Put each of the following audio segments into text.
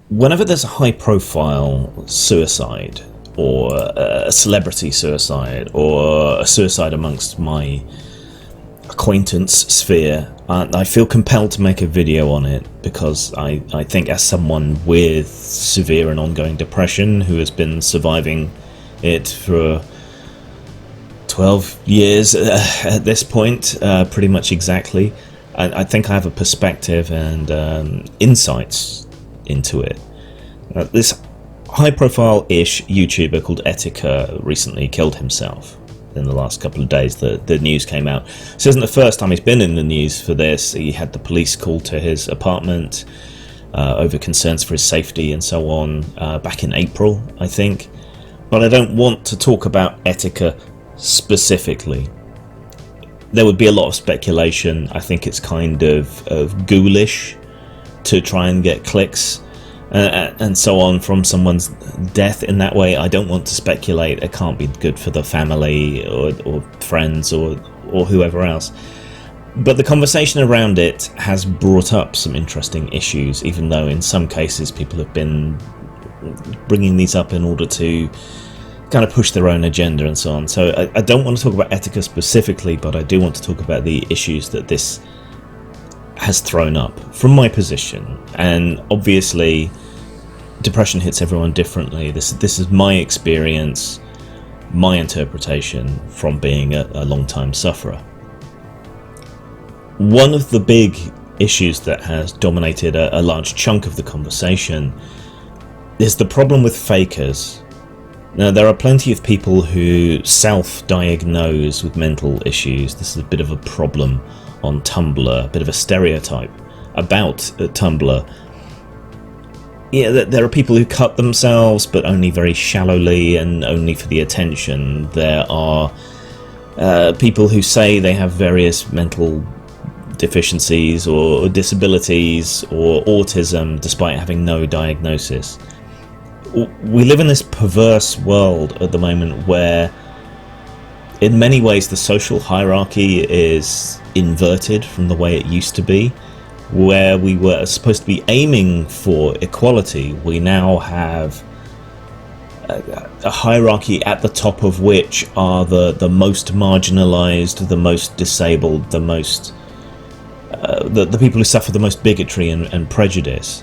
Whenever there's a high-profile suicide, or a celebrity suicide, or a suicide amongst my acquaintance sphere, I feel compelled to make a video on it, because I think as someone with severe and ongoing depression who has been surviving it for 12 years at this point, pretty much exactly, I think I have a perspective and insights into it. This high-profile-ish YouTuber called Etika recently killed himself in the last couple of days. The news came out. This isn't the first time he's been in the news for this. He had the police called to his apartment over concerns for his safety and so on back in April, I think. But I don't want to talk about Etika specifically. There would be a lot of speculation. I think it's kind of ghoulish to try and get clicks and so on from someone's death in that way. I don't want to speculate. It can't be good for the family or friends or whoever else. But the conversation around it has brought up some interesting issues, even though in some cases people have been bringing these up in order to kind of push their own agenda and so on. So I don't want to talk about Etika specifically, but I do want to talk about the issues that this has thrown up from my position. And obviously depression hits everyone differently. This is my experience, my interpretation from being a long-time sufferer. One of the big issues that has dominated a large chunk of the conversation is the problem with fakers. Now, there are plenty of people who self-diagnose with mental issues. This is a bit of a problem on Tumblr, a bit of a stereotype about Tumblr. Yeah, there are people who cut themselves, but only very shallowly and only for the attention. There are people who say they have various mental deficiencies or disabilities or autism despite having no diagnosis. We live in this perverse world at the moment where in many ways the social hierarchy is inverted from the way it used to be. Where we were supposed to be aiming for equality, we now have a hierarchy at the top of which are the most marginalized, the most disabled, the most the people who suffer the most bigotry and prejudice.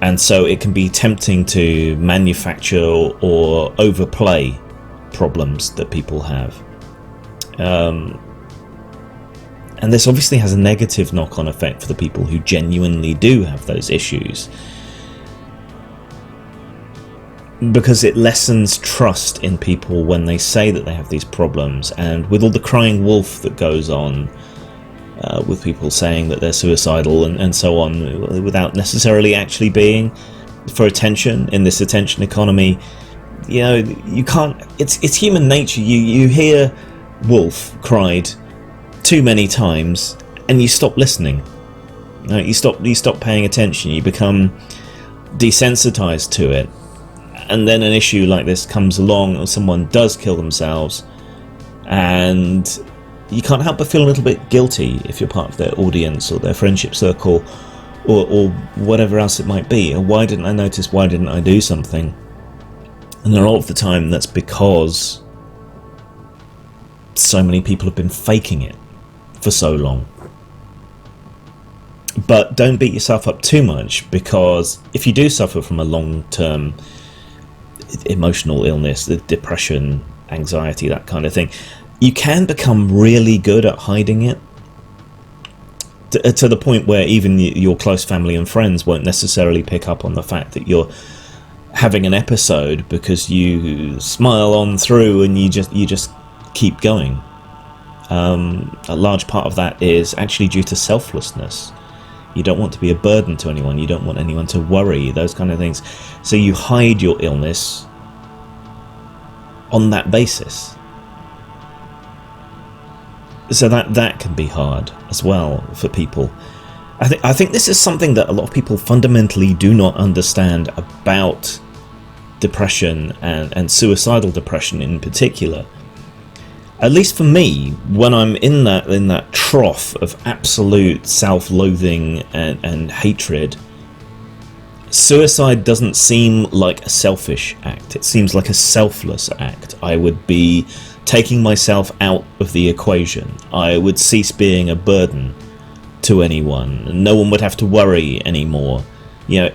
And so it can be tempting to manufacture or overplay problems that people have. And this obviously has a negative knock-on effect for the people who genuinely do have those issues, because it lessens trust in people when they say that they have these problems. And with all the crying wolf that goes on, with people saying that they're suicidal and so on, without necessarily actually being, for attention in this attention economy, you know, you can't. It's human nature. You hear wolf cried too many times and you stop listening. You stop paying attention. You become desensitized to it, and then an issue like this comes along or someone does kill themselves, and you can't help but feel a little bit guilty if you're part of their audience or their friendship circle or whatever else it might be. Or why didn't I notice? Why didn't I do something? And a lot of the time that's because so many people have been faking it for so long. But don't beat yourself up too much, because if you do suffer from a long-term emotional illness, depression, anxiety, that kind of thing, you can become really good at hiding it to the point where even your close family and friends won't necessarily pick up on the fact that you're having an episode, because you smile on through and you just keep going. A large part of that is actually due to selflessness. You don't want to be a burden to anyone. You don't want anyone to worry, those kind of things. So you hide your illness on that basis. So that can be hard as well for people. I think this is something that a lot of people fundamentally do not understand about depression and suicidal depression in particular. At least for me, when I'm in that trough of absolute self-loathing and hatred, suicide doesn't seem like a selfish act. It seems like a selfless act. I would be taking myself out of the equation. I would cease being a burden to anyone. No one would have to worry anymore. You know,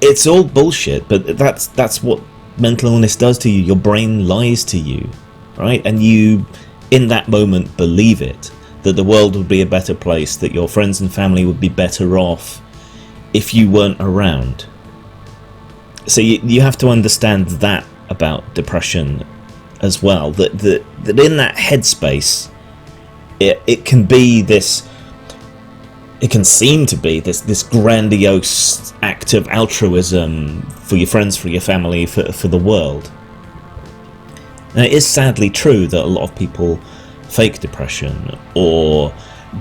it's all bullshit, but that's what mental illness does to you. Your brain lies to you, right? And you, in that moment, believe it, that the world would be a better place, that your friends and family would be better off if you weren't around. So you have to understand that about depression as well, that in that headspace, it can be this, it can seem to be this grandiose act of altruism for your friends, for your family, for the world. And it is sadly true that a lot of people fake depression or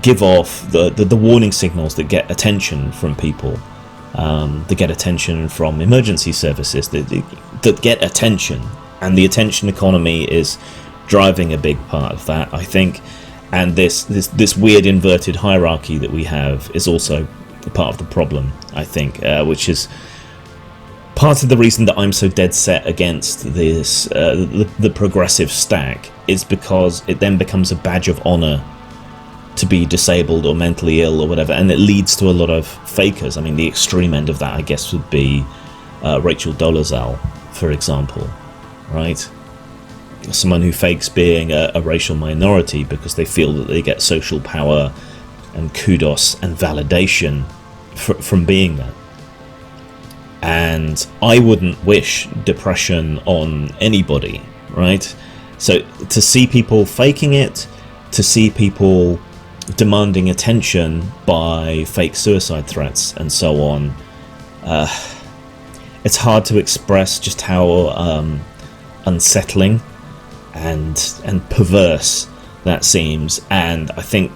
give off the warning signals that get attention from people, that get attention from emergency services, that get attention. And the attention economy is driving a big part of that, I think. And this weird inverted hierarchy that we have is also part of the problem, I think, which is part of the reason that I'm so dead set against this, the progressive stack, is because it then becomes a badge of honor to be disabled or mentally ill or whatever, and it leads to a lot of fakers. I mean, the extreme end of that, I guess, would be Rachel Dolezal, for example, right? Someone who fakes being a racial minority because they feel that they get social power and kudos and validation from being that. And I wouldn't wish depression on anybody, right? So to see people faking it, to see people demanding attention by fake suicide threats and so on, it's hard to express just how unsettling and perverse that seems. And I think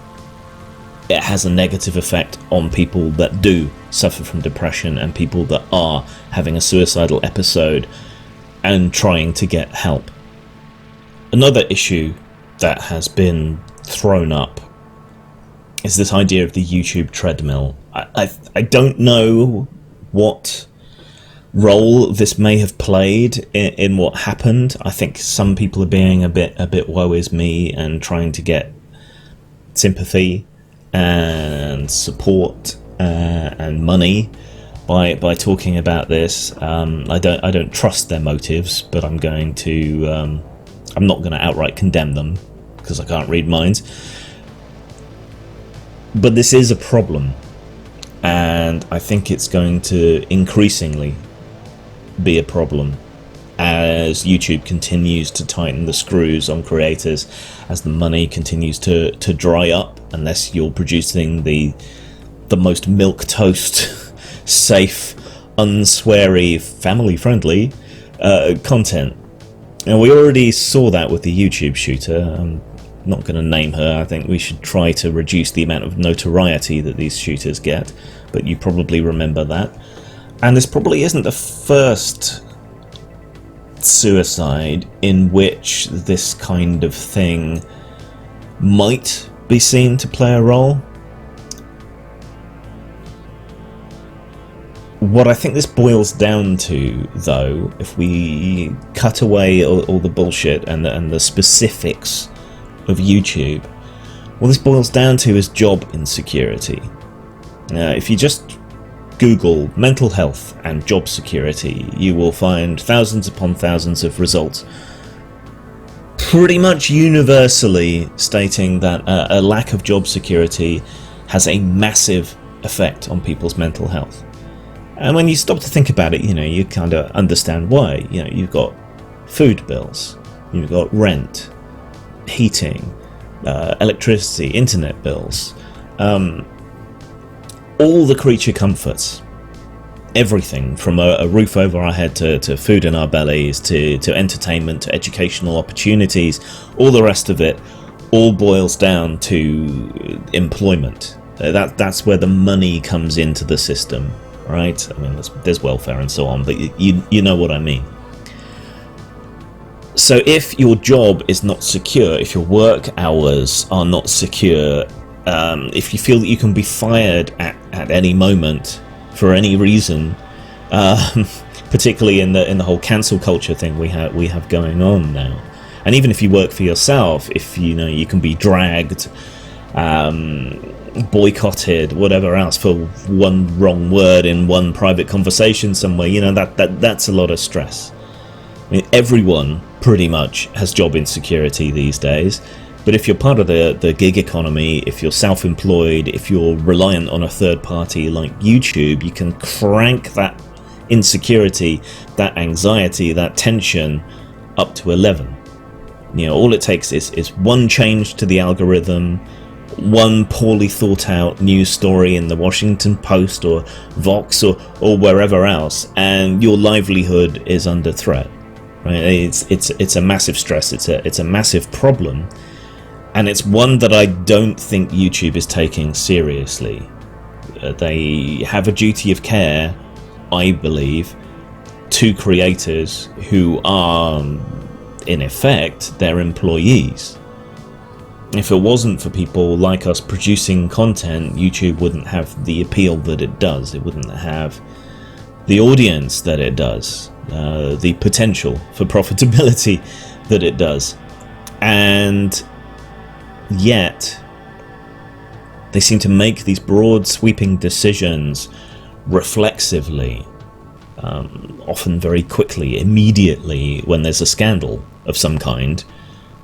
it has a negative effect on people that do suffer from depression and people that are having a suicidal episode and trying to get help. Another issue that has been thrown up is this idea of the YouTube treadmill. I don't know what role this may have played in what happened. I think some people are being a bit woe is me and trying to get sympathy and support and money by talking about this. I don't trust their motives, but I'm not going to outright condemn them because I can't read minds. But this is a problem, and I think it's going to increasingly be a problem as YouTube continues to tighten the screws on creators, as the money continues to dry up, unless you're producing the most milquetoast, safe, unsweary, family-friendly content. And we already saw that with the YouTube shooter. I'm not going to name her. I think we should try to reduce the amount of notoriety that these shooters get, but you probably remember that. And this probably isn't the first suicide in which this kind of thing might be seen to play a role. What I think this boils down to, though, if we cut away all the bullshit and the specifics of YouTube, what this boils down to is job insecurity. If you just Google mental health and job security, you will find thousands upon thousands of results pretty much universally stating that a lack of job security has a massive effect on people's mental health. And when you stop to think about it, you kind of understand why. You've got food bills, you've got rent, heating, electricity, internet bills, all the creature comforts, everything from a roof over our head to food in our bellies to entertainment to educational opportunities, all the rest of it all boils down to employment. That's where the money comes into the system, right? I mean, there's welfare and so on, but you know what I mean. So if your job is not secure, if your work hours are not secure, if you feel that you can be fired at any moment for any reason, particularly in the whole cancel culture thing we have going on now. And even if you work for yourself, if you can be dragged, boycotted, whatever else, for one wrong word in one private conversation somewhere, that's a lot of stress. I mean, everyone pretty much has job insecurity these days. But if you're part of the gig economy, if you're self-employed, if you're reliant on a third party like YouTube, you can crank that insecurity, that anxiety, that tension up to 11. All it takes is one change to the algorithm, one poorly thought out news story in the Washington Post or Vox or wherever else, and your livelihood is under threat. Right? It's a massive stress. It's a massive problem, and it's one that I don't think YouTube is taking seriously. They have a duty of care, I believe, to creators who are, in effect, their employees. If it wasn't for people like us producing content, YouTube wouldn't have the appeal that it does. It wouldn't have the audience that it does, the potential for profitability that it does. And yet, they seem to make these broad, sweeping decisions reflexively, often very quickly, immediately, when there's a scandal of some kind,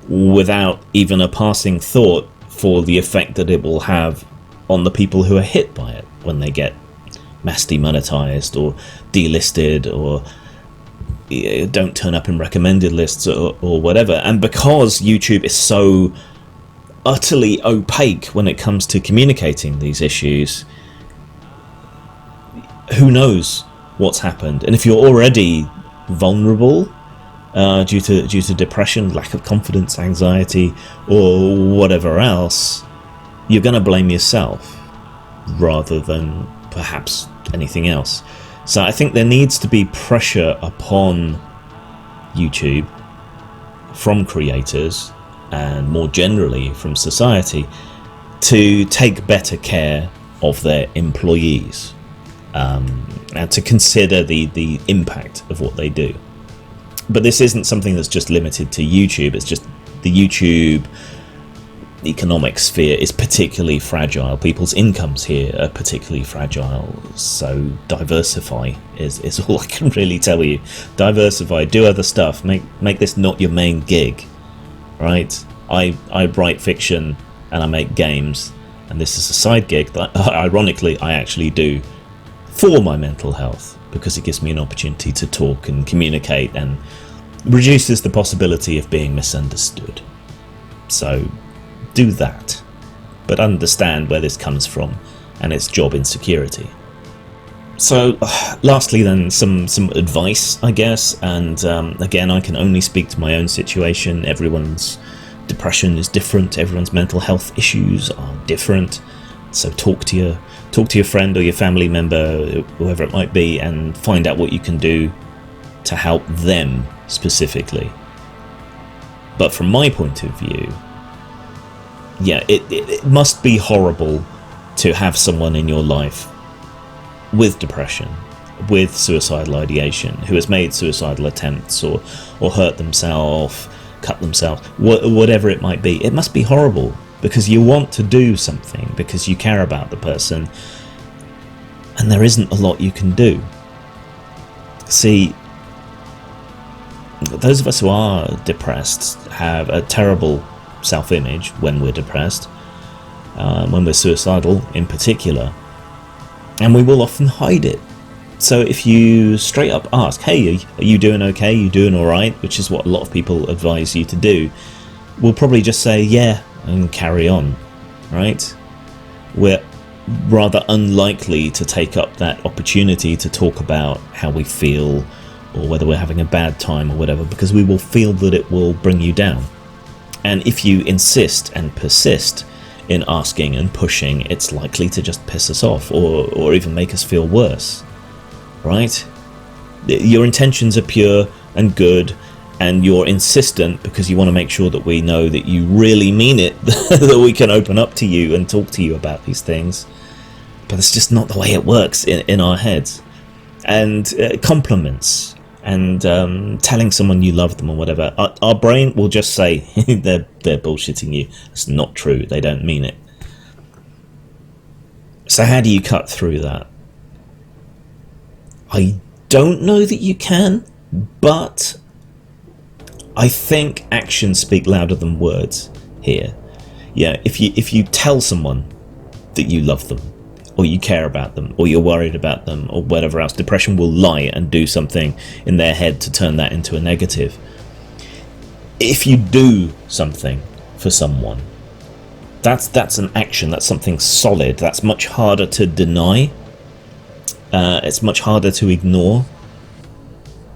without even a passing thought for the effect that it will have on the people who are hit by it when they get mass demonetized or delisted or don't turn up in recommended lists or whatever. And because YouTube is so utterly opaque when it comes to communicating these issues, who knows what's happened? And if you're already vulnerable due to depression, lack of confidence, anxiety, or whatever else, you're going to blame yourself rather than perhaps anything else. So I think there needs to be pressure upon YouTube from creators and more generally from society to take better care of their employees, and to consider the impact of what they do. But this isn't something that's just limited to YouTube. It's just the YouTube economic sphere is particularly fragile. People's incomes here are particularly fragile. So diversify is all I can really tell you. Diversify, do other stuff. Make this not your main gig, right? I write fiction and I make games, and this is a side gig that ironically I actually do for my mental health, because it gives me an opportunity to talk and communicate and reduces the possibility of being misunderstood. So do that, but understand where this comes from, and it's job insecurity. So lastly then, some advice, I guess, and again, I can only speak to my own situation. Everyone's depression is different, everyone's mental health issues are different, so talk to your friend or your family member, whoever it might be, and find out what you can do to help them specifically. But from my point of view, yeah, it must be horrible to have someone in your life with depression, with suicidal ideation, who has made suicidal attempts or hurt themselves, cut themselves, whatever it might be. It must be horrible, because you want to do something, because you care about the person, and there isn't a lot you can do. See, those of us who are depressed have a terrible self-image when we're depressed, when we're suicidal in particular, and we will often hide it. So if you straight up ask, hey, are you doing okay, you doing alright, which is what a lot of people advise you to do, we'll probably just say yeah and carry on, right? We're rather unlikely to take up that opportunity to talk about how we feel or whether we're having a bad time or whatever, because we will feel that it will bring you down. And if you insist and persist in asking and pushing, it's likely to just piss us off or even make us feel worse, right? Your intentions are pure and good, and you're insistent because you want to make sure that we know that you really mean it, that we can open up to you and talk to you about these things. But it's just not the way it works in our heads. and compliments, and telling someone you love them or whatever. Our brain will just say they're bullshitting you. It's not true. They don't mean it. So how do you cut through that? I don't know that you can, but I think actions speak louder than words here. Yeah, if you tell someone that you love them, or you care about them, or you're worried about them, or whatever else, depression will lie and do something in their head to turn that into a negative. If you do something for someone, that's an action, that's something solid, that's much harder to deny, it's much harder to ignore.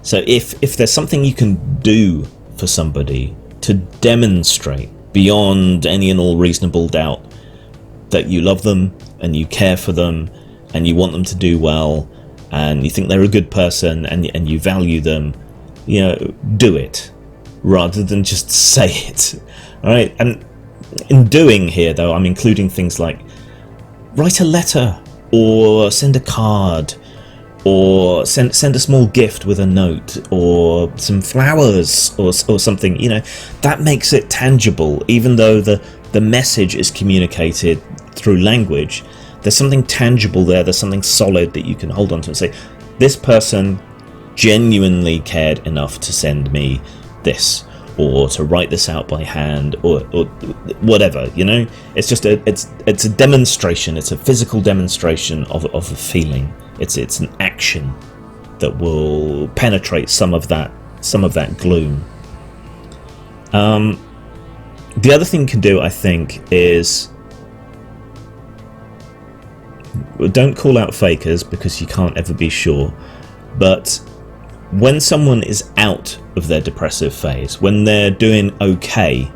So if there's something you can do for somebody to demonstrate beyond any and all reasonable doubt that you love them and you care for them and you want them to do well and you think they're a good person and you value them, do it rather than just say it. All right. And in doing here, though, I'm including things like write a letter or send a card or send a small gift with a note or some flowers or something. That makes it tangible. Even though the message is communicated through language, there's something tangible there, there's something solid that you can hold on to and say, this person genuinely cared enough to send me this, or to write this out by hand, or whatever. It's just it's a demonstration, it's a physical demonstration of a feeling. It's an action that will penetrate some of that gloom. The other thing you can do, I think, is don't call out fakers, because you can't ever be sure, but when someone is out of their depressive phase, when they're doing okay,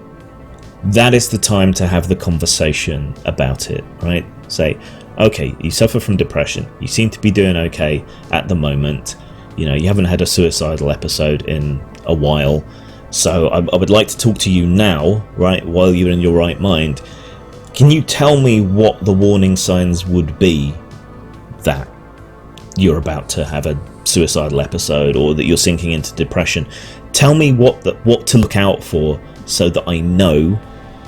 that is the time to have the conversation about it, right? Say, okay, you suffer from depression, you seem to be doing okay at the moment, you haven't had a suicidal episode in a while, so I would like to talk to you now, right, while you're in your right mind. Can you tell me what the warning signs would be that you're about to have a suicidal episode or that you're sinking into depression? Tell me what to look out for so that I know,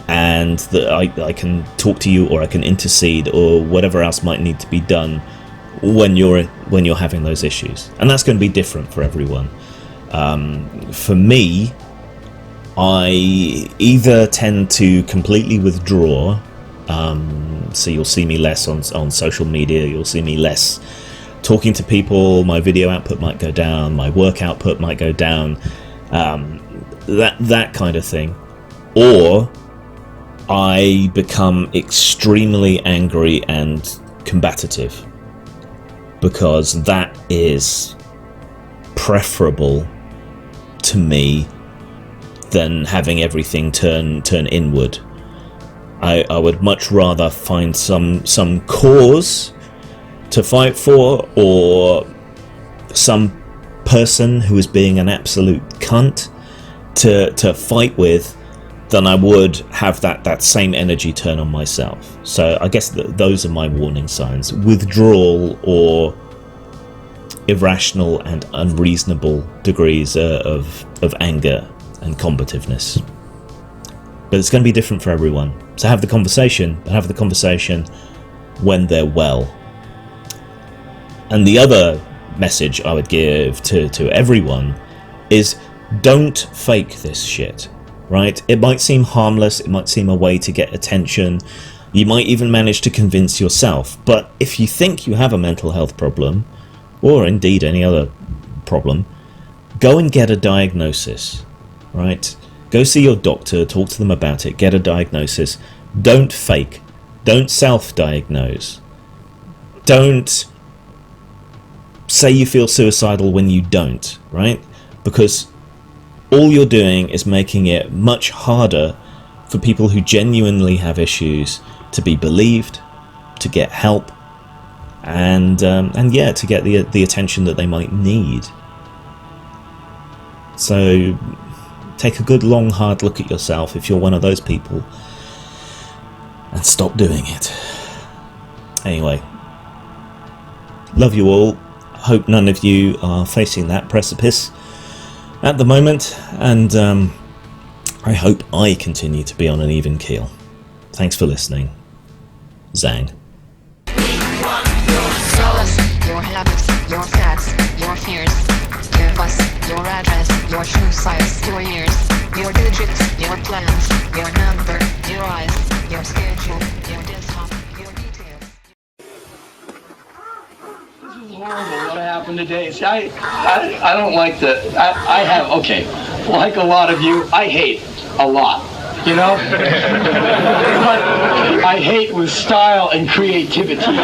and that I can talk to you, or I can intercede, or whatever else might need to be done when you're having those issues. And that's going to be different for everyone. For me, I either tend to completely withdraw. So you'll see me less on social media, you'll see me less talking to people, my video output might go down, my work output might go down, that kind of thing. Or I become extremely angry and combative, because that is preferable to me than having everything turn inward. I would much rather find some cause to fight for, or some person who is being an absolute cunt to fight with, than I would have that same energy turn on myself. So I guess those are my warning signs: withdrawal or irrational and unreasonable degrees of anger and combativeness. But it's going to be different for everyone. So have the conversation, but have the conversation when they're well. And the other message I would give to everyone is, don't fake this shit, right? It might seem harmless, it might seem a way to get attention, you might even manage to convince yourself, but if you think you have a mental health problem, or indeed any other problem, go and get a diagnosis, right? Go see your doctor, talk to them about it, get a diagnosis. Don't fake. Don't self-diagnose. Don't say you feel suicidal when you don't, right? Because all you're doing is making it much harder for people who genuinely have issues to be believed, to get help, and yeah, to get the attention that they might need. So take a good long hard look at yourself if you're one of those people, and stop doing it. Anyway, love you all. hope none of you are facing that precipice at the moment, and I hope I continue to be on an even keel. Thanks for listening. Zang. Your habits, your facts, your fears. Give us your address, your shoe size, your years, your digits, your plans, your number, your eyes, your schedule, your desktop, your details. This is horrible what happened today. See, I don't like I have, okay, like a lot of you, I hate a lot, you know? But I hate with style and creativity.